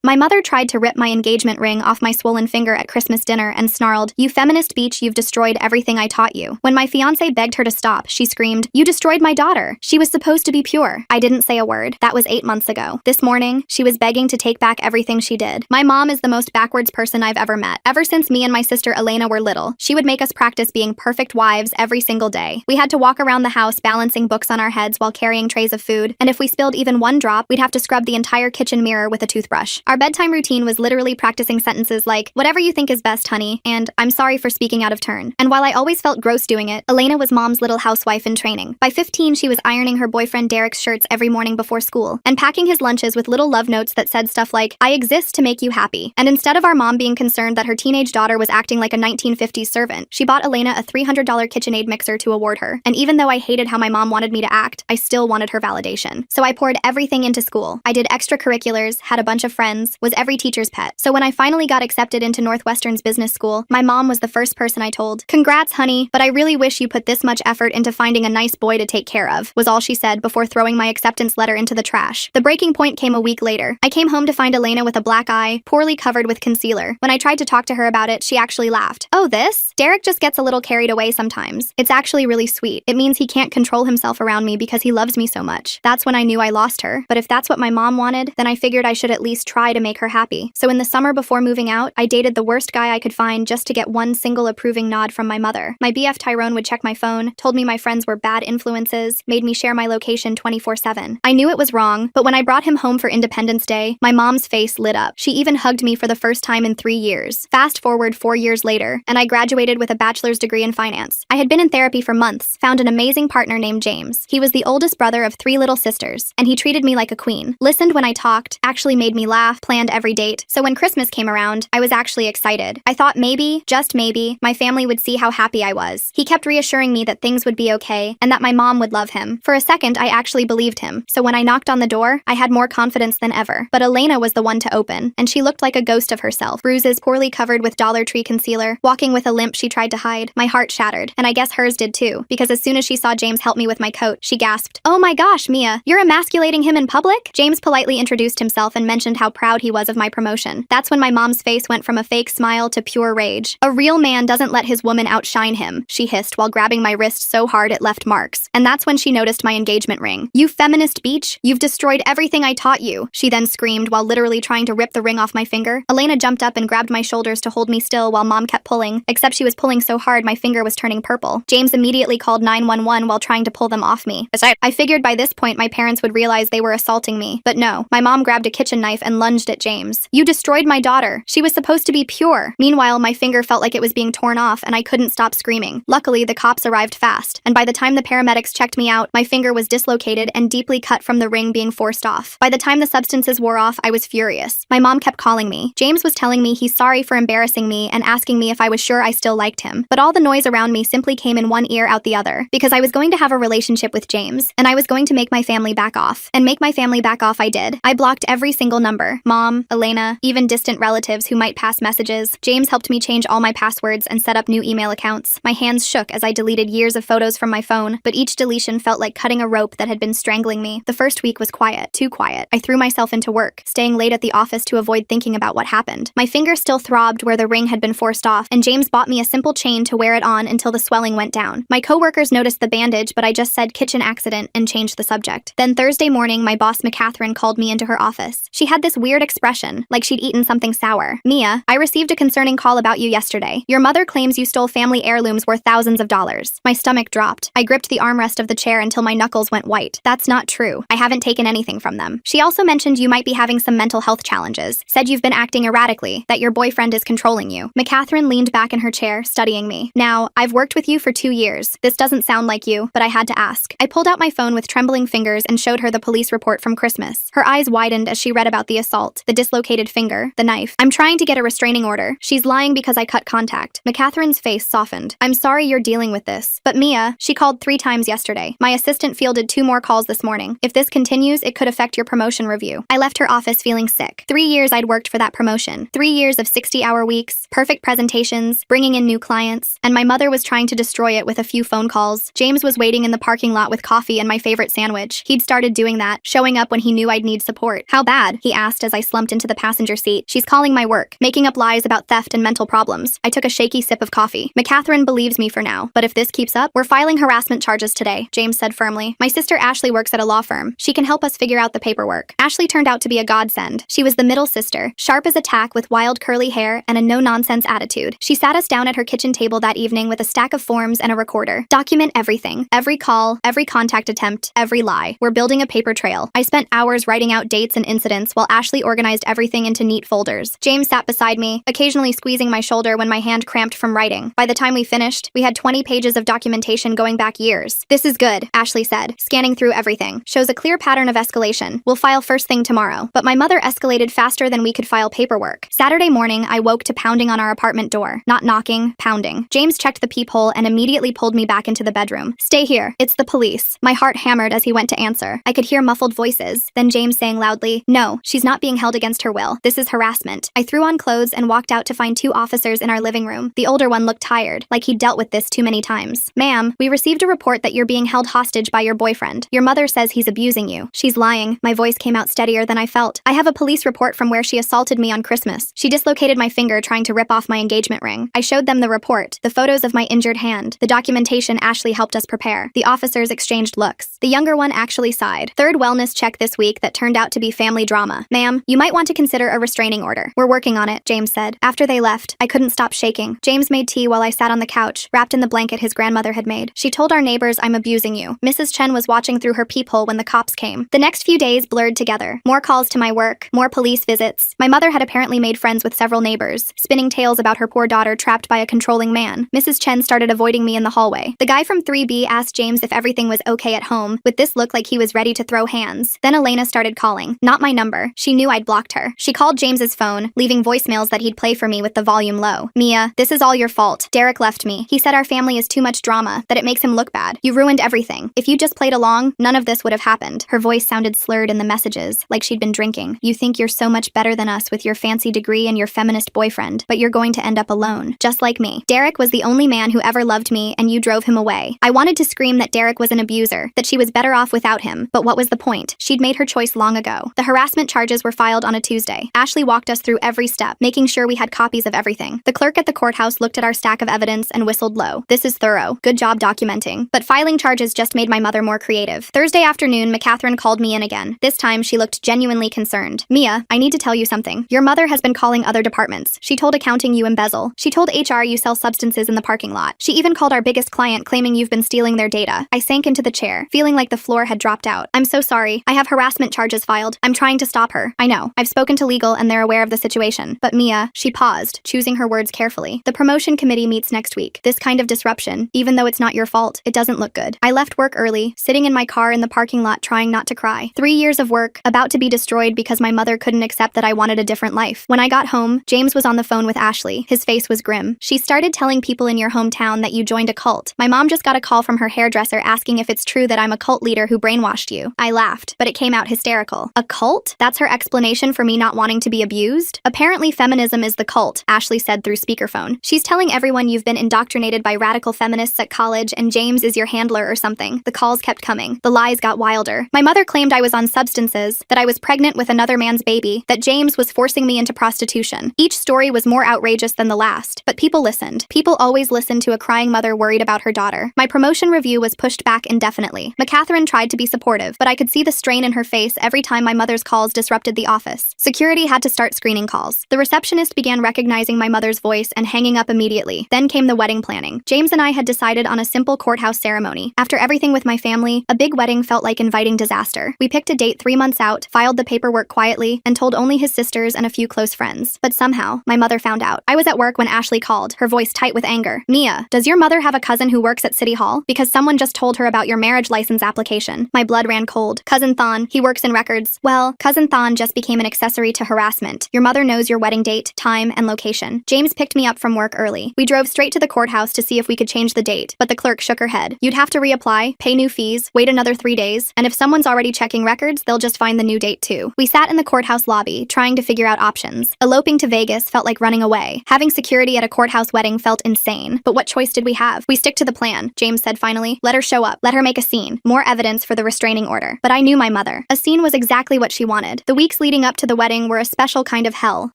My mother tried to rip my engagement ring off my swollen finger at Christmas dinner and snarled, "You feminist beach, you've destroyed everything I taught you." When my fiancé begged her to stop, she screamed, "You destroyed my daughter. She was supposed to be pure." I didn't say a word. That was 8 months ago. This morning, she was begging to take back everything she did. My mom is the most backwards person I've ever met. Ever since me and my sister Elena were little, she would make us practice being perfect wives every single day. We had to walk around the house balancing books on our heads while carrying trays of food, and if we spilled even one drop, we'd have to scrub the entire kitchen mirror with a toothbrush. Our bedtime routine was literally practicing sentences like, "Whatever you think is best, honey," and "I'm sorry for speaking out of turn." And while I always felt gross doing it, Elena was mom's little housewife in training. By 15, she was ironing her boyfriend Derek's shirts every morning before school, and packing his lunches with little love notes that said stuff like, "I exist to make you happy." And instead of our mom being concerned that her teenage daughter was acting like a 1950s servant, she bought Elena a $300 KitchenAid mixer to award her. And even though I hated how my mom wanted me to act, I still wanted her validation. So I poured everything into school. I did extracurriculars, had a bunch of friends, was every teacher's pet. So when I finally got accepted into Northwestern's business school, my mom was the first person I told. "Congrats, honey, but I really wish you put this much effort into finding a nice boy to take care of," was all she said before throwing my acceptance letter into the trash. The breaking point came a week later. I came home to find Elena with a black eye, poorly covered with concealer. When I tried to talk to her about it, she actually laughed. "Oh, this? Derek just gets a little carried away sometimes. It's actually really sweet. It means he can't control himself around me because he loves me so much." That's when I knew I lost her. But if that's what my mom wanted, then I figured I should at least try to make her happy. So in the summer before moving out, I dated the worst guy I could find just to get one single approving nod from my mother. My BF Tyrone would check my phone, told me my friends were bad influences, made me share my location 24/7. I knew it was wrong, but when I brought him home for Independence Day, my mom's face lit up. She even hugged me for the first time in 3 years. Fast forward 4 years later, and I graduated with a bachelor's degree in finance. I had been in therapy for months, found an amazing partner named James. He was the oldest brother of 3 little sisters, and he treated me like a queen. Listened when I talked, actually made me laugh, planned every date. So when Christmas came around, I was actually excited. I thought maybe, just maybe, my family would see how happy I was. He kept reassuring me that things would be okay, and that my mom would love him. For a second, I actually believed him. So when I knocked on the door, I had more confidence than ever. But Elena was the one to open, and she looked like a ghost of herself. Bruises poorly covered with Dollar Tree concealer, walking with a limp she tried to hide. My heart shattered, and I guess hers did too, because as soon as she saw James help me with my coat, she gasped, "Oh my gosh, Mia, you're emasculating him in public?" James politely introduced himself and mentioned how proud he was of my promotion. That's when my mom's face went from a fake smile to pure rage. "A real man doesn't let his woman outshine him," she hissed while grabbing my wrist so hard it left marks. And that's when she noticed my engagement ring. "You feminist beach, you've destroyed everything I taught you," she then screamed while literally trying to rip the ring off my finger. Elena jumped up and grabbed my shoulders to hold me still while mom kept pulling, except she was pulling so hard my finger was turning purple. James immediately called 911 while trying to pull them off me. I figured by this point my parents would realize they were assaulting me, but no. My mom grabbed a kitchen knife and lunged at James. "You destroyed my daughter. She was supposed to be pure." Meanwhile, my finger felt like it was being torn off and I couldn't stop screaming. Luckily, the cops arrived fast, and by the time the paramedics checked me out, my finger was dislocated and deeply cut from the ring being forced off. By the time the substances wore off, I was furious. My mom kept calling me. James was telling me he's sorry for embarrassing me and asking me if I was sure I still liked him. But all the noise around me simply came in one ear out the other, because I was going to have a relationship with James, and I was going to make my family back off. And make my family back off I did. I blocked every single number. Mom, Elena, even distant relatives who might pass messages. James helped me change all my passwords and set up new email accounts. My hands shook as I deleted years of photos from my phone, but each deletion felt like cutting a rope that had been strangling me. The first week was quiet, too quiet. I threw myself into work, staying late at the office to avoid thinking about what happened. My finger still throbbed where the ring had been forced off, and James bought me a simple chain to wear it on until the swelling went down. My coworkers noticed the bandage, but I just said kitchen accident and changed the subject. Then Thursday morning, my boss McCatherine called me into her office. She had this weird expression, like she'd eaten something sour. "Mia, I received a concerning call about you yesterday. Your mother claims you stole family heirlooms worth thousands of dollars." My stomach dropped. I gripped the armrest of the chair until my knuckles went white. "That's not true. I haven't taken anything from them." She also mentioned you might be having some mental health challenges, said you've been acting erratically, that your boyfriend is controlling you. McCatherine leaned back in her chair, studying me. "Now, I've worked with you for 2 years. This doesn't sound like you, but I had to ask." I pulled out my phone with trembling fingers and showed her the police report from Christmas. Her eyes widened as she read about the assault, the dislocated finger, the knife. "I'm trying to get a restraining order. She's lying because I cut contact." McCatherine's face softened. "I'm sorry you're dealing with this. But Mia, she called 3 times yesterday. My assistant fielded 2 more calls this morning. If this continues, it could affect your promotion review." I left her office feeling sick. 3 years I'd worked for that promotion. 3 years of 60-hour weeks, perfect presentations, bringing in new clients, and my mother was trying to destroy it with a few phone calls. James was waiting in the parking lot with coffee and my favorite sandwich. He'd started doing that, showing up when he knew I'd need support. "How bad?" he asked as as I slumped into the passenger seat. She's calling my work, making up lies about theft and mental problems. I took a shaky sip of coffee. McCatherine believes me for now, but if this keeps up, we're filing harassment charges today, James said firmly. My sister Ashley works at a law firm. She can help us figure out the paperwork. Ashley turned out to be a godsend. She was the middle sister, sharp as a tack with wild curly hair and a no-nonsense attitude. She sat us down at her kitchen table that evening with a stack of forms and a recorder. Document everything. Every call, every contact attempt, every lie. We're building a paper trail. I spent hours writing out dates and incidents while Ashley organized everything into neat folders. James sat beside me, occasionally squeezing my shoulder when my hand cramped from writing. By the time we finished, we had 20 pages of documentation going back years. This is good, Ashley said, scanning through everything. Shows a clear pattern of escalation. We'll file first thing tomorrow. But my mother escalated faster than we could file paperwork. Saturday morning, I woke to pounding on our apartment door. Not knocking, pounding. James checked the peephole and immediately pulled me back into the bedroom. Stay here. It's the police. My heart hammered as he went to answer. I could hear muffled voices, then James saying loudly, "No, she's not being held against her will. This is harassment." I threw on clothes and walked out to find two officers in our living room. The older one looked tired, like he'd dealt with this too many times. "Ma'am, we received a report that you're being held hostage by your boyfriend. Your mother says he's abusing you." "She's lying." My voice came out steadier than I felt. "I have a police report from where she assaulted me on Christmas. She dislocated my finger trying to rip off my engagement ring." I showed them the report, the photos of my injured hand, the documentation Ashley helped us prepare. The officers exchanged looks. The younger one actually sighed. "Third wellness check this week that turned out to be family drama. Ma'am, you might want to consider a restraining order." "We're working on it," James said. After they left, I couldn't stop shaking. James made tea while I sat on the couch, wrapped in the blanket his grandmother had made. "She told our neighbors I'm abusing you." Mrs. Chen was watching through her peephole when the cops came. The next few days blurred together. More calls to my work, more police visits. My mother had apparently made friends with several neighbors, spinning tales about her poor daughter trapped by a controlling man. Mrs. Chen started avoiding me in the hallway. The guy from 3B asked James if everything was okay at home, with this look like he was ready to throw hands. Then Elena started calling. Not my number. She knew I'd blocked her. She called James's phone, leaving voicemails that he'd play for me with the volume low. "Mia, this is all your fault. Derek left me. He said our family is too much drama, that it makes him look bad. You ruined everything. If you just played along, none of this would have happened." Her voice sounded slurred in the messages, like she'd been drinking. "You think you're so much better than us with your fancy degree and your feminist boyfriend, but you're going to end up alone. Just like me. Derek was the only man who ever loved me, and you drove him away." I wanted to scream that Derek was an abuser, that she was better off without him, but what was the point? She'd made her choice long ago. The harassment charges were filed on a Tuesday. Ashley walked us through every step, making sure we had copies of everything. The clerk at the courthouse looked at our stack of evidence and whistled low. "This is thorough. Good job documenting." But filing charges just made my mother more creative. Thursday afternoon, McCatherine called me in again. This time, she looked genuinely concerned. "Mia, I need to tell you something. Your mother has been calling other departments. She told accounting you embezzle. She told HR you sell substances in the parking lot. She even called our biggest client claiming you've been stealing their data." I sank into the chair, feeling like the floor had dropped out. "I'm so sorry. I have harassment charges filed. I'm trying to stop her. I know. I've spoken to legal and they're aware of the situation. But Mia," she paused, choosing her words carefully. "The promotion committee meets next week. This kind of disruption, even though it's not your fault, it doesn't look good." I left work early, sitting in my car in the parking lot trying not to cry. 3 years of work, about to be destroyed because my mother couldn't accept that I wanted a different life. When I got home, James was on the phone with Ashley. His face was grim. "She started telling people in your hometown that you joined a cult. My mom just got a call from her hairdresser asking if it's true that I'm a cult leader who brainwashed you." I laughed, but it came out hysterical. "A cult? That's her explanation for me not wanting to be abused?" "Apparently feminism is the cult," Ashley said through speakerphone. "She's telling everyone you've been indoctrinated by radical feminists at college and James is your handler or something." The calls kept coming. The lies got wilder. My mother claimed I was on substances, that I was pregnant with another man's baby, that James was forcing me into prostitution. Each story was more outrageous than the last, but people listened. People always listen to a crying mother worried about her daughter. My promotion review was pushed back indefinitely. McCatherine tried to be supportive, but I could see the strain in her face every time my mother's calls disrupted the office. Security had to start screening calls. The receptionist began recognizing my mother's voice and hanging up immediately. Then came the wedding planning. James and I had decided on a simple courthouse ceremony. After everything with my family, a big wedding felt like inviting disaster. We picked a date 3 months out, filed the paperwork quietly, and told only his sisters and a few close friends. But somehow, my mother found out. I was at work when Ashley called, her voice tight with anger. "Mia, does your mother have a cousin who works at City Hall? Because someone just told her about your marriage license application." My blood ran cold. "Cousin Thon, he works in records." "Well, Cousin Thon just became an accessory to harassment. Your mother knows your wedding date, time, and location." James picked me up from work early. We drove straight to the courthouse to see if we could change the date, but the clerk shook her head. "You'd have to reapply, pay new fees, wait another 3 days, and if someone's already checking records, they'll just find the new date too." We sat in the courthouse lobby, trying to figure out options. Eloping to Vegas felt like running away. Having security at a courthouse wedding felt insane. But what choice did we have? "We stick to the plan," James said finally. "Let her show up. Let her make a scene. More evidence for the restraining order." But I knew my mother. A scene was exactly what she wanted. The weeks weeks leading up to the wedding were a special kind of hell.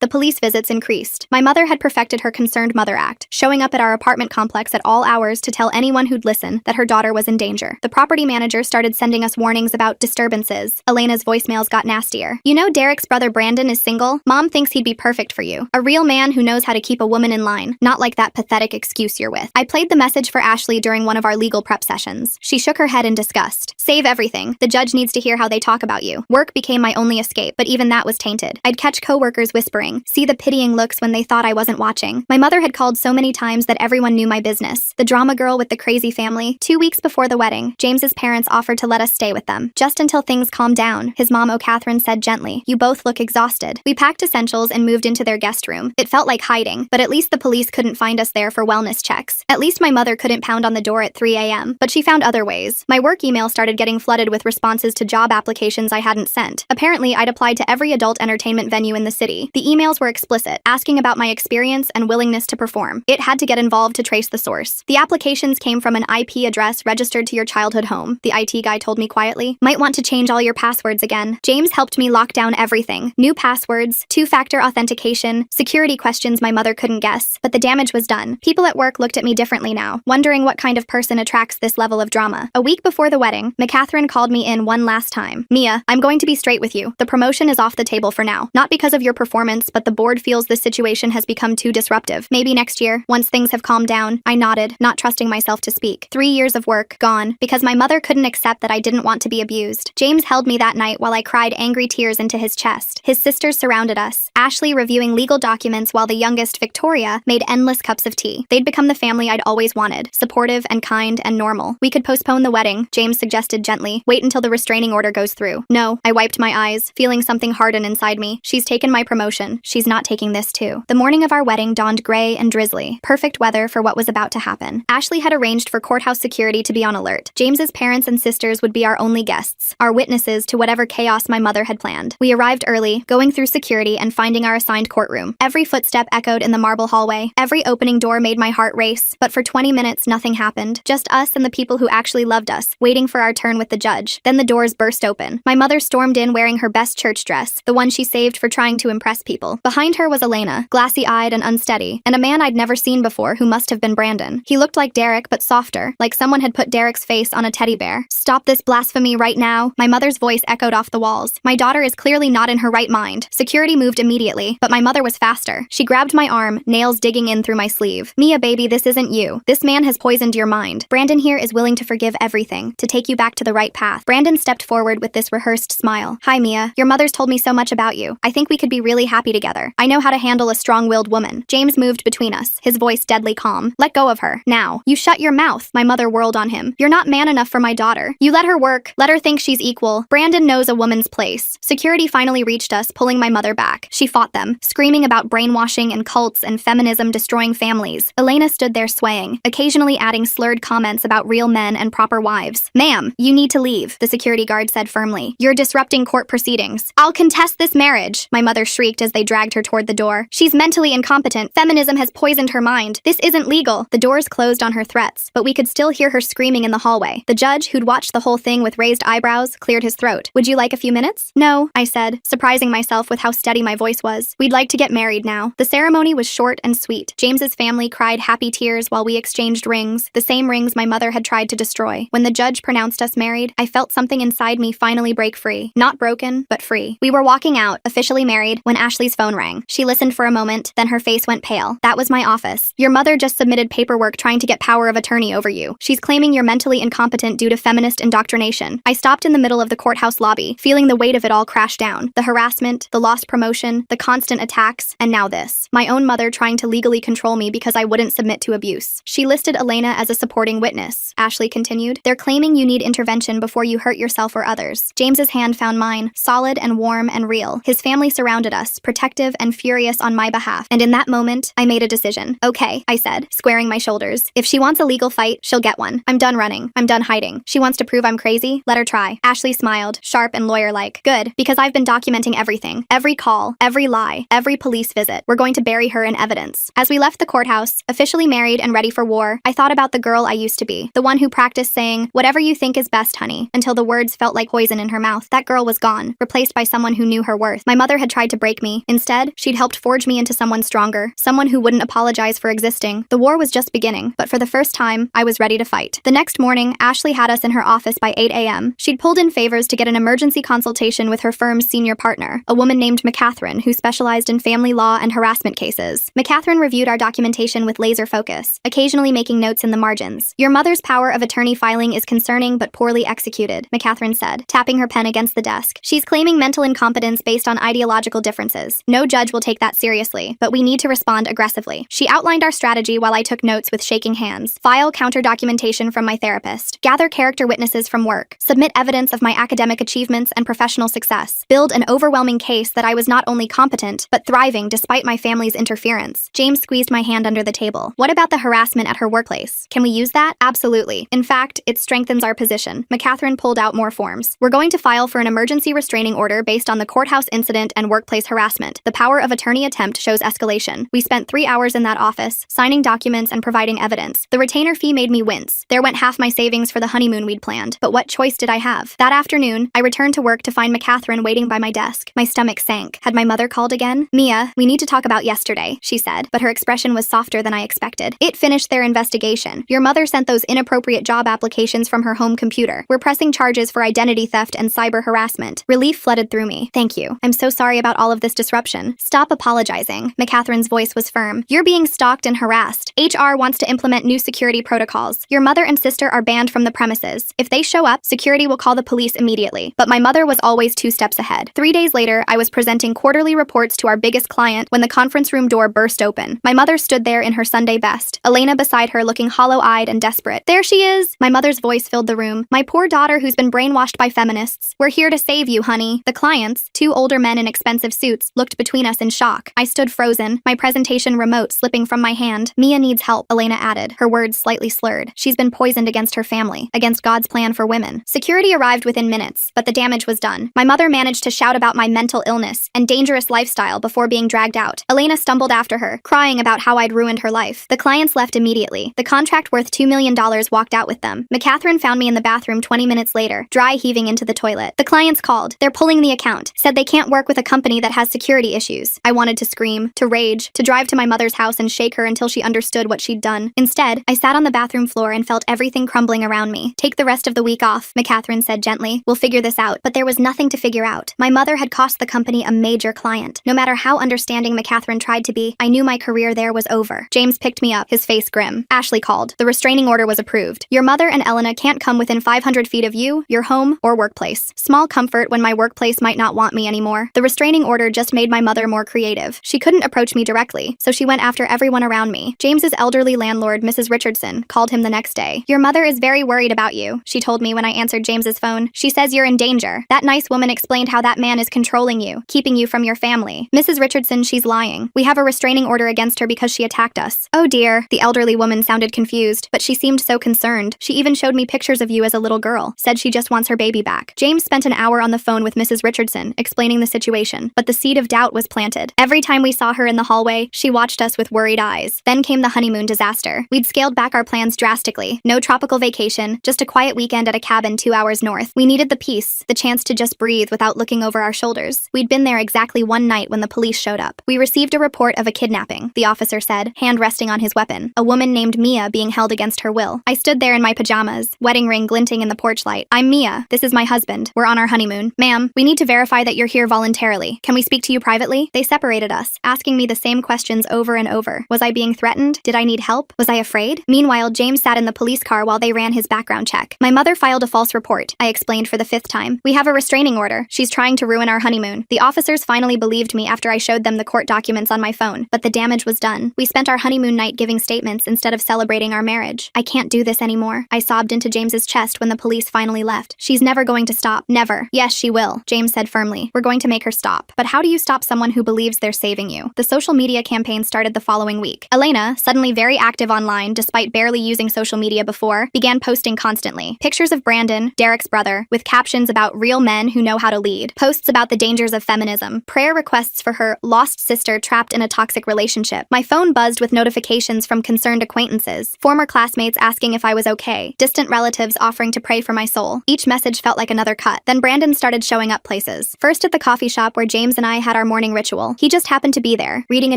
The police visits increased. My mother had perfected her concerned mother act, showing up at our apartment complex at all hours to tell anyone who'd listen that her daughter was in danger. The property manager started sending us warnings about disturbances. Elena's voicemails got nastier. You know Derek's brother Brandon is single? Mom thinks he'd be perfect for you. A real man who knows how to keep a woman in line, not like that pathetic excuse you're with. I played the message for Ashley during one of our legal prep sessions. She shook her head in disgust. Save everything. The judge needs to hear how they talk about you. Work became my only escape, but even that was tainted. I'd catch coworkers whispering, see the pitying looks when they thought I wasn't watching. My mother had called so many times that everyone knew my business. The drama girl with the crazy family. 2 weeks before the wedding, James's parents offered to let us stay with them. Just until things calmed down, his mom O'Catherine said gently, you both look exhausted. We packed essentials and moved into their guest room. It felt like hiding, but at least the police couldn't find us there for wellness checks. At least my mother couldn't pound on the door at 3 a.m., but she found other ways. My work email started getting flooded with responses to job applications I hadn't sent. Apparently, I'd applied to every adult entertainment venue in the city. The emails were explicit, asking about my experience and willingness to perform. It had to get involved to trace the source. The applications came from an IP address registered to your childhood home, the IT guy told me quietly. Might want to change all your passwords again. James helped me lock down everything. New passwords, two-factor authentication, security questions my mother couldn't guess, but the damage was done. People at work looked at me differently now, wondering what kind of person attracts this level of drama. A week before the wedding, McCatherine called me in one last time. Mia, I'm going to be straight with you. The promotion is off the table for now. Not because of your performance, but the board feels this situation has become too disruptive. Maybe next year, once things have calmed down. I nodded, not trusting myself to speak. 3 years of work, gone, because my mother couldn't accept that I didn't want to be abused. James held me that night while I cried angry tears into his chest. His sisters surrounded us, Ashley reviewing legal documents while the youngest, Victoria, made endless cups of tea. They'd become the family I'd always wanted, supportive and kind and normal. We could postpone the wedding, James suggested gently. Wait until the restraining order goes through. No, I wiped my eyes, feeling something harden inside me. She's taken my promotion. She's not taking this too. The morning of our wedding dawned gray and drizzly. Perfect weather for what was about to happen. Ashley had arranged for courthouse security to be on alert. James's parents and sisters would be our only guests, our witnesses to whatever chaos my mother had planned. We arrived early, going through security and finding our assigned courtroom. Every footstep echoed in the marble hallway. Every opening door made my heart race, but for 20 minutes nothing happened. Just us and the people who actually loved us, waiting for our turn with the judge. Then the doors burst open. My mother stormed in wearing her best church dress, the one she saved for trying to impress people. Behind her was Elena, glassy-eyed and unsteady, and a man I'd never seen before who must have been Brandon. He looked like Derek, but softer, like someone had put Derek's face on a teddy bear. Stop this blasphemy right now. My mother's voice echoed off the walls. My daughter is clearly not in her right mind. Security moved immediately, but my mother was faster. She grabbed my arm, nails digging in through my sleeve. Mia, baby, this isn't you. This man has poisoned your mind. Brandon here is willing to forgive everything, to take you back to the right path. Brandon stepped forward with this rehearsed smile. Hi, Mia. Your mother's told me so much about you. I think we could be really happy together. I know how to handle a strong-willed woman. James moved between us, his voice deadly calm. Let go of her. Now. You shut your mouth. My mother whirled on him. You're not man enough for my daughter. You let her work. Let her think she's equal. Brandon knows a woman's place. Security finally reached us, pulling my mother back. She fought them, screaming about brainwashing and cults and feminism destroying families. Elena stood there swaying, occasionally adding slurred comments about real men and proper wives. Ma'am, you need to leave, the security guard said firmly. You're disrupting court proceedings. I'll contest this marriage, my mother shrieked as they dragged her toward the door. She's mentally incompetent. Feminism has poisoned her mind. This isn't legal. The doors closed on her threats, but we could still hear her screaming in the hallway. The judge, who'd watched the whole thing with raised eyebrows, cleared his throat. Would you like a few minutes? No, I said, surprising myself with how steady my voice was. We'd like to get married now. The ceremony was short and sweet. James's family cried happy tears while we exchanged rings, the same rings my mother had tried to destroy. When the judge pronounced us married, I felt something inside me finally break free. Not broken, but free. We were walking out, officially married, when Ashley's phone rang. She listened for a moment, then her face went pale. That was my office. Your mother just submitted paperwork trying to get power of attorney over you. She's claiming you're mentally incompetent due to feminist indoctrination. I stopped in the middle of the courthouse lobby, feeling the weight of it all crash down. The harassment, the lost promotion, the constant attacks, and now this. My own mother trying to legally control me because I wouldn't submit to abuse. She listed Elena as a supporting witness. Ashley continued. They're claiming you need intervention before you hurt yourself or others. James's hand found mine, solid and warm and real. His family surrounded us, protective and furious on my behalf. And in that moment, I made a decision. Okay, I said, squaring my shoulders. If she wants a legal fight, she'll get one. I'm done running. I'm done hiding. She wants to prove I'm crazy? Let her try. Ashley smiled, sharp and lawyer-like. Good, because I've been documenting everything. Every call, every lie, every police visit. We're going to bury her in evidence. As we left the courthouse, officially married and ready for war, I thought about the girl I used to be. The one who practiced saying, whatever you think is best, honey, until the words felt like poison in her mouth. That girl was gone, replaced by someone someone who knew her worth. My mother had tried to break me. Instead, she'd helped forge me into someone stronger, someone who wouldn't apologize for existing. The war was just beginning, but for the first time, I was ready to fight. The next morning, Ashley had us in her office by 8 a.m. She'd pulled in favors to get an emergency consultation with her firm's senior partner, a woman named McCatherine, who specialized in family law and harassment cases. McCatherine reviewed our documentation with laser focus, occasionally making notes in the margins. Your mother's power of attorney filing is concerning but poorly executed, McCatherine said, tapping her pen against the desk. She's claiming mental incompetence based on ideological differences. No judge will take that seriously, but we need to respond aggressively. She outlined our strategy while I took notes with shaking hands. File counter documentation from my therapist. Gather character witnesses from work. Submit evidence of my academic achievements and professional success. Build an overwhelming case that I was not only competent, but thriving despite my family's interference. James squeezed my hand under the table. What about the harassment at her workplace? Can we use that? Absolutely. In fact, it strengthens our position. McCatherine pulled out more forms. We're going to file for an emergency restraining order based on the courthouse incident and workplace harassment. The power of attorney attempt shows escalation. We spent 3 hours in that office, signing documents and providing evidence. The retainer fee made me wince. There went half my savings for the honeymoon we'd planned. But what choice did I have? That afternoon, I returned to work to find McCatherine waiting by my desk. My stomach sank. Had my mother called again? Mia, we need to talk about yesterday, she said, but her expression was softer than I expected. It finished their investigation. Your mother sent those inappropriate job applications from her home computer. We're pressing charges for identity theft and cyber harassment. Relief flooded through me. Thank you. I'm so sorry about all of this disruption. Stop apologizing. McCatherine's voice was firm. You're being stalked and harassed. HR wants to implement new security protocols. Your mother and sister are banned from the premises. If they show up, security will call the police immediately. But my mother was always 2 steps ahead. 3 days later, I was presenting quarterly reports to our biggest client when the conference room door burst open. My mother stood there in her Sunday best, Elena beside her looking hollow-eyed and desperate. There she is! My mother's voice filled the room. My poor daughter who's been brainwashed by feminists. We're here to save you, honey. The clients, 2 older men in expensive suits, looked between us in shock. I stood frozen, my presentation remote slipping from my hand. Mia needs help, Elena added, her words slightly slurred. She's been poisoned against her family, against God's plan for women. Security arrived within minutes, but the damage was done. My mother managed to shout about my mental illness and dangerous lifestyle before being dragged out. Elena stumbled after her, crying about how I'd ruined her life. The clients left immediately. The contract worth $2 million walked out with them. McCatherine found me in the bathroom 20 minutes later, dry heaving into the toilet. The clients called. They're pulling the account, said they can't work with a company that has security issues. I wanted to scream, to rage, to drive to my mother's house and shake her until she understood what she'd done. Instead, I sat on the bathroom floor and felt everything crumbling around me. Take the rest of the week off, McCatherine said gently. We'll figure this out. But there was nothing to figure out. My mother had cost the company a major client. No matter how understanding McCatherine tried to be, I knew my career there was over. James picked me up, his face grim. Ashley called. The restraining order was approved. Your mother and Elena can't come within 500 feet of you, your home, or workplace. Small comfort when my workplace might not want me anymore. The restraining order just made my mother more creative. She couldn't approach me directly, so she went after everyone around me. James's elderly landlord, Mrs. Richardson, called him the next day. Your mother is very worried about you, she told me when I answered James's phone. She says you're in danger. That nice woman explained how that man is controlling you, keeping you from your family. Mrs. Richardson, she's lying. We have a restraining order against her because she attacked us. Oh dear. The elderly woman sounded confused, but she seemed so concerned. She even showed me pictures of you as a little girl, said she just wants her baby back. James spent an hour on the phone with Mrs. Richardson, explaining the situation, but the seed of doubt was planted. Every time we saw her in the hallway, she watched us with worried eyes. Then came the honeymoon disaster. We'd scaled back our plans drastically. No tropical vacation, just a quiet weekend at a cabin 2 hours north. We needed the peace, the chance to just breathe without looking over our shoulders. We'd been there exactly one night when the police showed up. We received a report of a kidnapping, the officer said, hand resting on his weapon. A woman named Mia being held against her will. I stood there in my pajamas, wedding ring glinting in the porch light. I'm Mia. This is my husband. We're on our honeymoon. Ma'am, we need to verify that you're here voluntarily. Can we speak to you privately? They separated us, asking me the same questions over and over. Was I being threatened? Did I need help? Was I afraid? Meanwhile, James sat in the police car while they ran his background check. My mother filed a false report, I explained for the 5th time. We have a restraining order. She's trying to ruin our honeymoon. The officers finally believed me after I showed them the court documents on my phone, but the damage was done. We spent our honeymoon night giving statements instead of celebrating our marriage. I can't do this anymore. I sobbed into James's chest when the police finally left. She's never going to stop. Never. Yes, she will, James said firmly. We're going to make her stop. But how do you stop someone who believes they're saving you? The social media campaign started the following week. Elena, suddenly very active online despite barely using social media before, began posting constantly. Pictures of Brandon, Derek's brother, with captions about real men who know how to lead. Posts about the dangers of feminism. Prayer requests for her lost sister trapped in a toxic relationship. My phone buzzed with notifications from concerned acquaintances, former classmates asking if I was okay, distant relatives offering to pray for my soul. Each message felt like another cut. Then Brandon started showing up places. places. First at the coffee shop where James and I had our morning ritual. He just happened to be there, reading a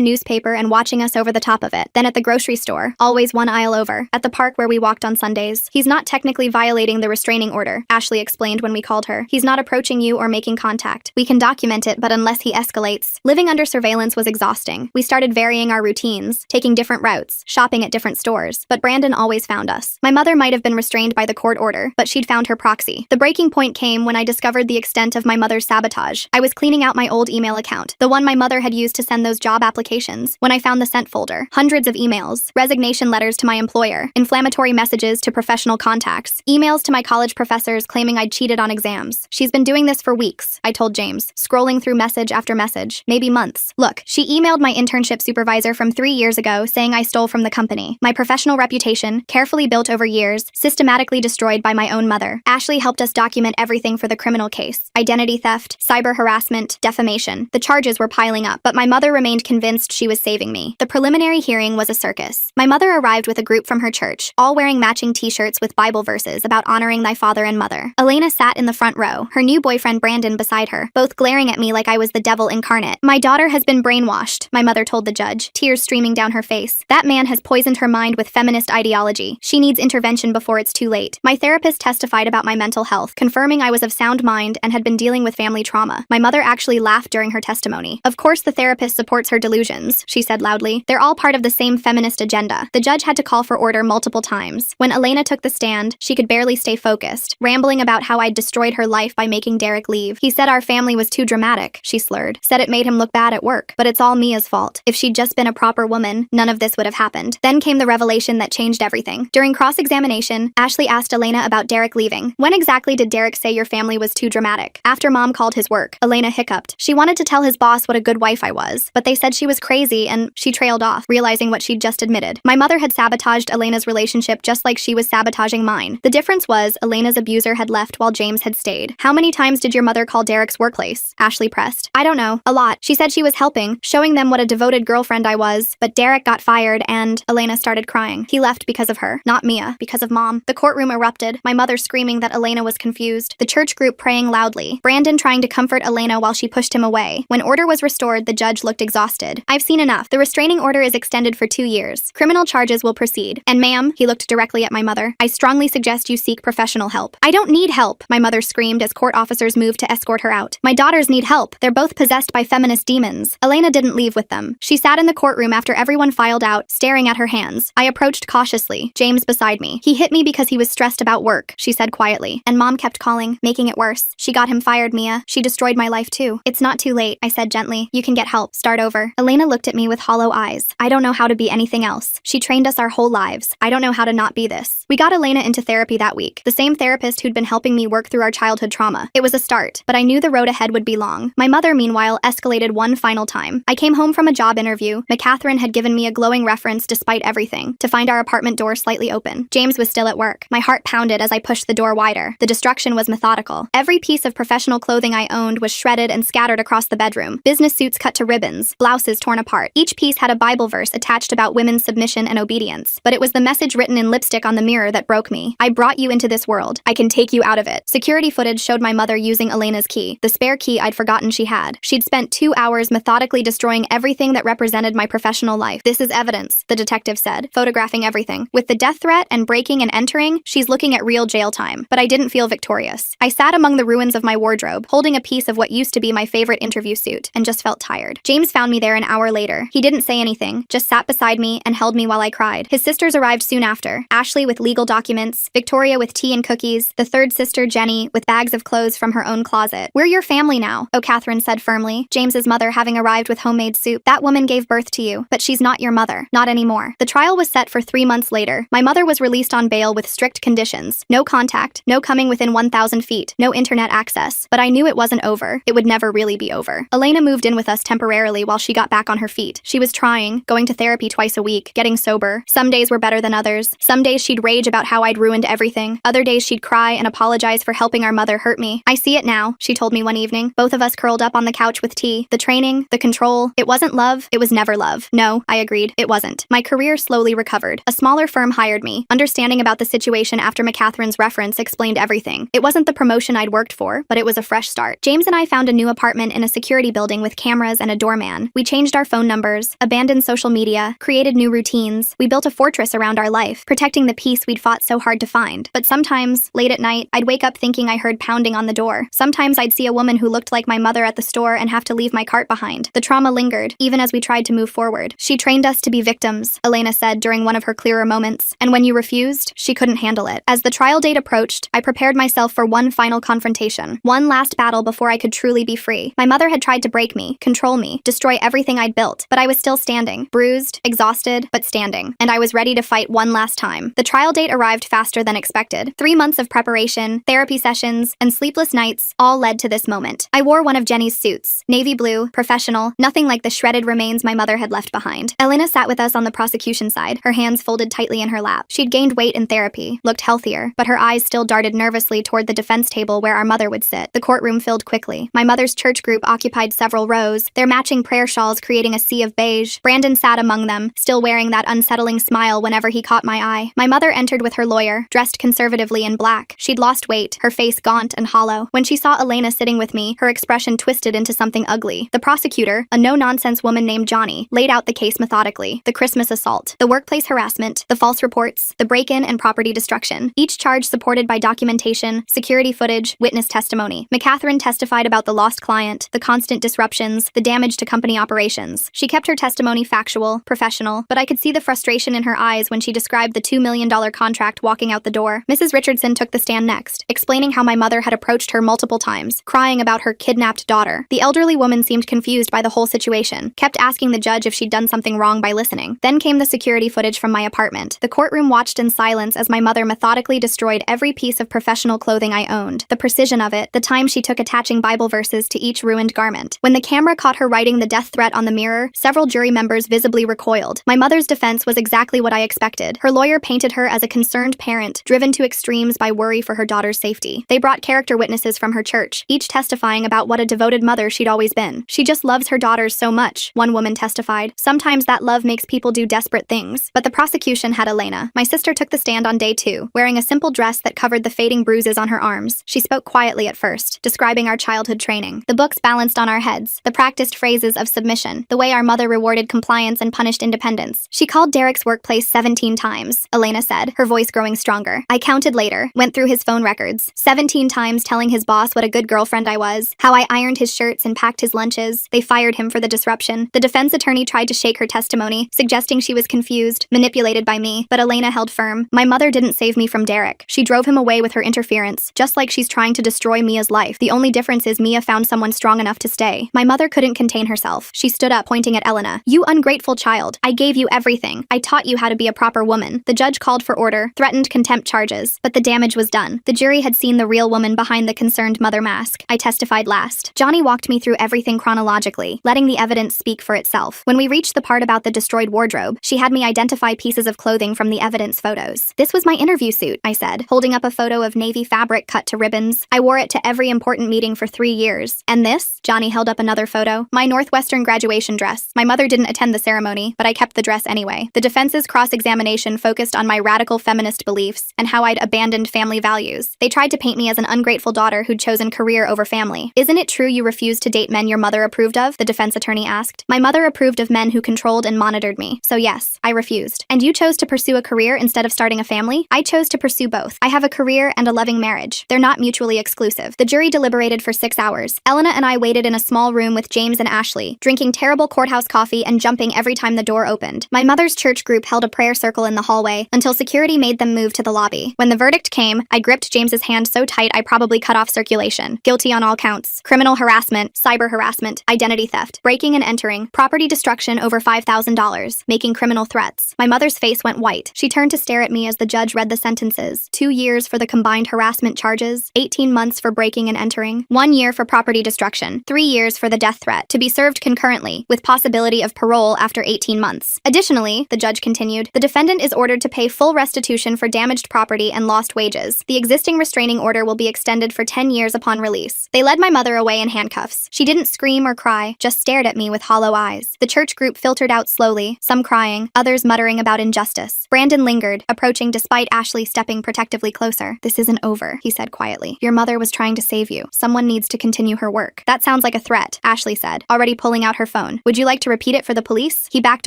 newspaper and watching us over the top of it. Then at the grocery store, always one aisle over. At the park where we walked on Sundays. He's not technically violating the restraining order, Ashley explained when we called her. He's not approaching you or making contact. We can document it, but unless he escalates. Living under surveillance was exhausting. We started varying our routines, taking different routes, shopping at different stores. But Brandon always found us. My mother might have been restrained by the court order, but she'd found her proxy. The breaking point came when I discovered the extent of my mother's sabotage. I was cleaning out my old email account, the one my mother had used to send those job applications, when I found the sent folder. Hundreds of emails, resignation letters to my employer, inflammatory messages to professional contacts, emails to my college professors claiming I'd cheated on exams. She's been doing this for weeks, I told James, scrolling through message after message, maybe months. Look, she emailed my internship supervisor from 3 years ago saying I stole from the company. My professional reputation, carefully built over years, systematically destroyed by my own mother. Ashley helped us document everything for the criminal case. Identity theft, cyber harassment, defamation. The charges were piling up, but my mother remained convinced she was saving me. The preliminary hearing was a circus. My mother arrived with a group from her church, all wearing matching t-shirts with Bible verses about honoring thy father and mother. Elena sat in the front row, her new boyfriend Brandon beside her, both glaring at me like I was the devil incarnate. My daughter has been brainwashed, my mother told the judge, tears streaming down her face. That man has poisoned her mind with feminist ideology. She needs intervention before it's too late. My therapist testified about my mental health, confirming I was of sound mind and had been dealing with family trauma. My mother actually laughed during her testimony. Of course the therapist supports her delusions, she said loudly. They're all part of the same feminist agenda. The judge had to call for order multiple times. When Elena took the stand, she could barely stay focused, rambling about how I'd destroyed her life by making Derek leave. He said our family was too dramatic, she slurred. Said it made him look bad at work. But it's all Mia's fault. If she'd just been a proper woman, none of this would have happened. Then came the revelation that changed everything. During cross-examination, Ashley asked Elena about Derek leaving. When exactly did Derek say your family was too dramatic? After Mom called his work, Elena hiccuped. She wanted to tell his boss what a good wife I was, but they said she was crazy and she trailed off, realizing what she'd just admitted. My mother had sabotaged Elena's relationship just like she was sabotaging mine. The difference was Elena's abuser had left while James had stayed. How many times did your mother call Derek's workplace? Ashley pressed. I don't know. A lot. She said she was helping, showing them what a devoted girlfriend I was, but Derek got fired and Elena started crying. He left because of her, not Mia, because of Mom. The courtroom erupted, my mother screaming that Elena was confused, the church group praying loudly, Brandon trying to comfort Elena while she pushed him away. When order was restored, the judge looked exhausted. I've seen enough. The restraining order is extended for 2 years. Criminal charges will proceed. And ma'am, he looked directly at my mother, I strongly suggest you seek professional help. I don't need help, my mother screamed as court officers moved to escort her out. My daughters need help. They're both possessed by feminist demons. Elena didn't leave with them. She sat in the courtroom after everyone filed out, staring at her hands. I approached cautiously, James beside me. He hit me because he was stressed about work, she said quietly. And Mom kept calling, making it worse. She got him fired, Mia. She destroyed my life too. It's not too late, I said gently. You can get help. Start over. Elena looked at me with hollow eyes. I don't know how to be anything else. She trained us our whole lives. I don't know how to not be this. We got Elena into therapy that week. The same therapist who'd been helping me work through our childhood trauma. It was a start, but I knew the road ahead would be long. My mother, meanwhile, escalated one final time. I came home from a job interview. McCatherine had given me a glowing reference despite everything, to find our apartment door slightly open. James was still at work. My heart pounded as I pushed the door wider. The destruction was methodical. Every piece of professional clothing I owned was shredded and scattered across the bedroom. Business suits cut to ribbons, blouses torn apart. Each piece had a Bible verse attached about women's submission and obedience. But it was the message written in lipstick on the mirror that broke me. I brought you into this world. I can take you out of it. Security footage showed my mother using Elena's key, the spare key I'd forgotten she had. She'd spent 2 hours methodically destroying everything that represented my professional life. This is evidence, the detective said, photographing everything. With the death threat and breaking and entering, she's looking at real jail time. But I didn't feel victorious. I sat among the ruins of my wardrobe, holding a piece of what used to be my favorite interview suit, and just felt tired. James found me there an hour later. He didn't say anything, just sat beside me and held me while I cried. His sisters arrived soon after. Ashley with legal documents, Victoria with tea and cookies, the third sister, Jenny, with bags of clothes from her own closet. We're your family now, Catherine said firmly, James's mother having arrived with homemade soup. That woman gave birth to you, but she's not your mother. Not anymore. The trial was set for 3 months later. My mother was released on bail with strict conditions. No contact, no coming within 1,000 feet, no internet access. But I knew it wasn't over. It would never really be over. Elena moved in with us temporarily while she got back on her feet. She was trying, going to therapy twice a week, getting sober. Some days were better than others. Some days she'd rage about how I'd ruined everything. Other days she'd cry and apologize for helping our mother hurt me. I see it now, she told me one evening. Both of us curled up on the couch with tea. The training, the control. It wasn't love. It was never love. No, I agreed. It wasn't. My career slowly recovered. A smaller firm hired me. Understanding about the situation after McCatherine's reference explained everything. It wasn't the promotion I'd worked for, but it was a fresh start. James and I found a new apartment in a security building with cameras and a doorman. We changed our phone numbers, abandoned social media, created new routines. We built a fortress around our life, protecting the peace we'd fought so hard to find. But sometimes, late at night, I'd wake up thinking I heard pounding on the door. Sometimes I'd see a woman who looked like my mother at the store and have to leave my cart behind. The trauma lingered, even as we tried to move forward. She trained us to be victims, Elena said during one of her clearer moments, and when you refused, she couldn't handle it. As the trial date approached, I prepared myself for one final confrontation, one last battle before I could truly be free. My mother had tried to break me, control me, destroy everything I'd built, but I was still standing, bruised, exhausted, but standing, and I was ready to fight one last time. The trial date arrived faster than expected. 3 months of preparation, therapy sessions, and sleepless nights all led to this moment. I wore one of Jenny's suits, navy blue, professional, nothing like the shredded remains my mother had left behind. Elena sat with us on the prosecution side, her hands folded tightly in her lap. She'd gained weight in therapy, looked healthier, but her eyes still darted nervously toward the defense table where our mother would sit. The courtroom filled quickly. My mother's church group occupied several rows, their matching prayer shawls creating a sea of beige. Brandon sat among them, still wearing that unsettling smile whenever he caught my eye. My mother entered with her lawyer, dressed conservatively in black. She'd lost weight, her face gaunt and hollow. When she saw Elena sitting with me, her expression twisted into something ugly. The prosecutor, a no-nonsense woman named Johnny, laid out the case methodically. The Christmas assault, the workplace harassment, the false reports, the break-in and property destruction. Each charge supported by documentation, security footage, witness testimony. McCatherine testified about the lost client, the constant disruptions, the damage to company operations. She kept her testimony factual, professional, but I could see the frustration in her eyes when she described the $2 million contract walking out the door. Mrs. Richardson took the stand next, explaining how my mother had approached her multiple times, crying about her kidnapped daughter. The elderly woman seemed confused by the whole situation, kept asking the judge if she'd done something wrong by listening. Then came the security footage from my apartment. The courtroom watched in silence as my mother methodically destroyed every piece of professional clothing I owned. The precision of it, the time she took attaching Bible verses to each ruined garment. When the camera caught her writing the death threat on the mirror, several jury members visibly recoiled. My mother's defense was exactly what I expected. Her lawyer painted her as a concerned parent, driven to extremes by worry for her daughter's safety. They brought character witnesses from her church, each testifying about what a devoted mother she'd always been. She just loves her daughters so much, one woman testified. Sometimes that love makes people do desperate things. But the prosecution had Elena. My sister took the stand on day 2, wearing a simple dress that covered the fading bruises on her arms. She spoke quietly at first, describing our childhood training. The books balanced on our heads, the practiced phrases of submission, the way our mother rewarded compliance and punished independence. She called Derek's workplace 17 times, Elena said, her voice growing stronger. I counted later, went through his phone records. 17 times telling his boss what a good girlfriend I was, how I ironed his shirts and packed his lunches. They fired him for the disruption. The defense attorney tried to shake her testimony, suggesting she was confused, manipulated by me, but Elena held firm. My mother didn't save me from Derek. She drove him away with her interference, just like she's trying to destroy Mia's life. The only difference is Mia found someone strong enough to stay. My mother couldn't contain herself. She stood up, pointing at Elena. You ungrateful child. I gave you everything. I taught you how to be a proper woman. The judge called for order, threatened contempt charges, but the damage was done. The jury had seen the real woman behind the concerned mother mask. I testified last. Johnny walked me through everything chronologically, letting the evidence speak for itself. When we reached the part about the destroyed wardrobe, she had me identify pieces of clothing from the evidence photos. This was my interview suit, I said, holding up a photo of navy fabric cut to ribbons. I wore it to every important meeting for 3 years. And this? Johnny held up another photo. My Northwestern graduation dress. My mother didn't attend the ceremony, but I kept the dress anyway. The defense's cross-examination focused on my radical feminist beliefs and how I'd abandoned family values. They tried to paint me as an ungrateful daughter who'd chosen career over family. Isn't it true you refused to date men your mother approved of? The defense attorney asked. My mother approved of men who controlled and monitored me. So yes, I refused. And you chose to pursue a career instead of starting a family? I chose to pursue both. I have a career and a loving marriage. They're not mutually exclusive. The jury deliberated for 6 hours. Elena and I waited in a small room with James and Ashley, drinking terrible courthouse coffee and jumping every time the door opened. My mother's church group held a prayer circle in the hallway until security made them move to the lobby. When the verdict came, I gripped James's hand so tight I probably cut off circulation. Guilty on all counts. Criminal harassment, cyber harassment, identity theft, breaking and entering, property destruction over $5,000, making criminal threats. My mother's face went white. She turned to stare at me as the judge read the sentences. 2 years for the combined harassment charges, 18 months for breaking and entering, 1 year for property destruction, 3 years for the death threat, to be served concurrently, with possibility of parole after 18 months. Additionally, the judge continued, the defendant is ordered to pay full restitution for damaged property and lost wages. The existing restraining order will be extended for 10 years upon release. They led my mother away in handcuffs. She didn't scream or cry, just stared at me with hollow eyes. The church group filtered out slowly, some crying, others muttering about injustice. Brandon lingered, approaching despite Ashley stepping protectively closer. This isn't over, he said quietly. Your mother was trying to save save you. Someone needs to continue her work. That sounds like a threat, Ashley said, already pulling out her phone. Would you like to repeat it for the police? He backed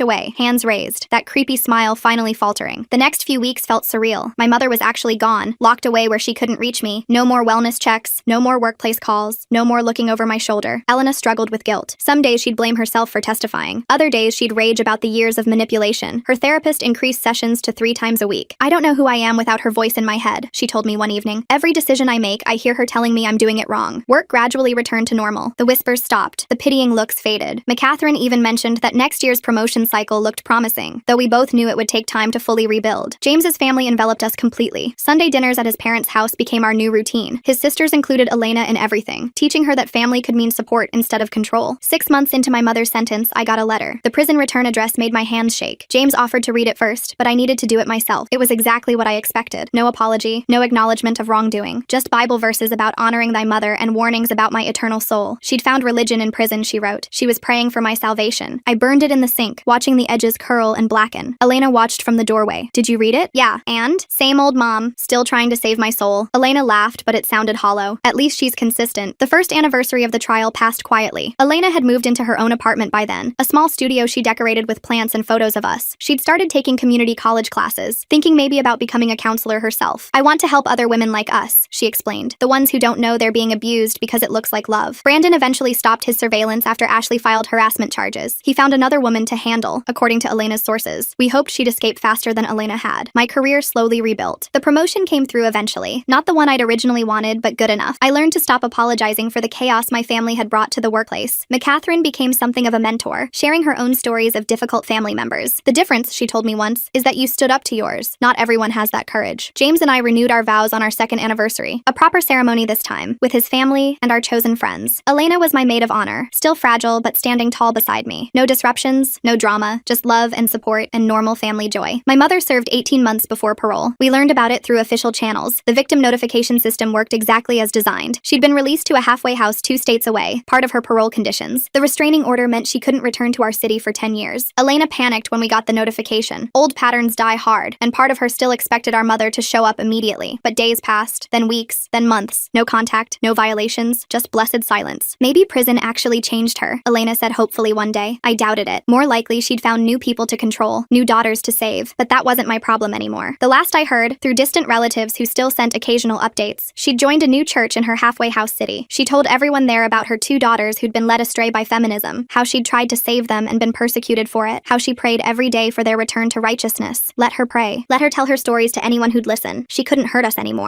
away, hands raised, that creepy smile finally faltering. The next few weeks felt surreal. My mother was actually gone, locked away where she couldn't reach me. No more wellness checks, no more workplace calls, no more looking over my shoulder. Elena struggled with guilt. Some days she'd blame herself for testifying. Other days she'd rage about the years of manipulation. Her therapist increased sessions to 3 times a week. I don't know who I am without her voice in my head, she told me one evening. Every decision I make, I hear her telling me I'm doing it wrong. Work gradually returned to normal. The whispers stopped. The pitying looks faded. McCatherine even mentioned that next year's promotion cycle looked promising, though we both knew it would take time to fully rebuild. James's family enveloped us completely. Sunday dinners at his parents' house became our new routine. His sisters included Elena in everything, teaching her that family could mean support instead of control. 6 months into my mother's sentence, I got a letter. The prison return address made my hands shake. James offered to read it first, but I needed to do it myself. It was exactly what I expected. No apology, no acknowledgement of wrongdoing, just Bible verses about honoring thy mother and warnings about my eternal soul. She'd found religion in prison, she wrote. She was praying for my salvation. I burned it in the sink, watching the edges curl and blacken. Elena watched from the doorway. Did you read it? Yeah. And? Same old mom, still trying to save my soul. Elena laughed, but it sounded hollow. At least she's consistent. The first anniversary of the trial passed quietly. Elena had moved into her own apartment by then, a small studio she decorated with plants and photos of us. She'd started taking community college classes, thinking maybe about becoming a counselor herself. I want to help other women like us, she explained, the ones who don't know they're being abused because it looks like love. Brandon eventually stopped his surveillance after Ashley filed harassment charges. He found another woman to handle, according to Elena's sources. We hoped she'd escape faster than Elena had. My career slowly rebuilt. The promotion came through eventually. Not the one I'd originally wanted, but good enough. I learned to stop apologizing for the chaos my family had brought to the workplace. McCatherine became something of a mentor, sharing her own stories of difficult family members. The difference, she told me once, is that you stood up to yours. Not everyone has that courage. James and I renewed our vows on our second anniversary. A proper ceremony this time, with his family and our chosen friends. Elena was my maid of honor, still fragile but standing tall beside me. No disruptions, no drama, just love and support and normal family joy. My mother served 18 months before parole. We learned about it through official channels. The victim notification system worked exactly as designed. She'd been released to a halfway house 2 states away, part of her parole conditions. The restraining order meant she couldn't return to our city for 10 years. Elena panicked when we got the notification. Old patterns die hard, and part of her still expected our mother to show up immediately. But days passed, then weeks, then months. No contact, no violations, just blessed silence. Maybe prison actually changed her, Elena said hopefully one day. I doubted it. More likely she'd found new people to control, new daughters to save. But that wasn't my problem anymore. The last I heard, through distant relatives who still sent occasional updates, she'd joined a new church in her halfway house city. She told everyone there about her 2 daughters who'd been led astray by feminism, how she'd tried to save them and been persecuted for it, how she prayed every day for their return to righteousness. Let her pray. Let her tell her stories to anyone who'd listen. She couldn't hurt us anymore.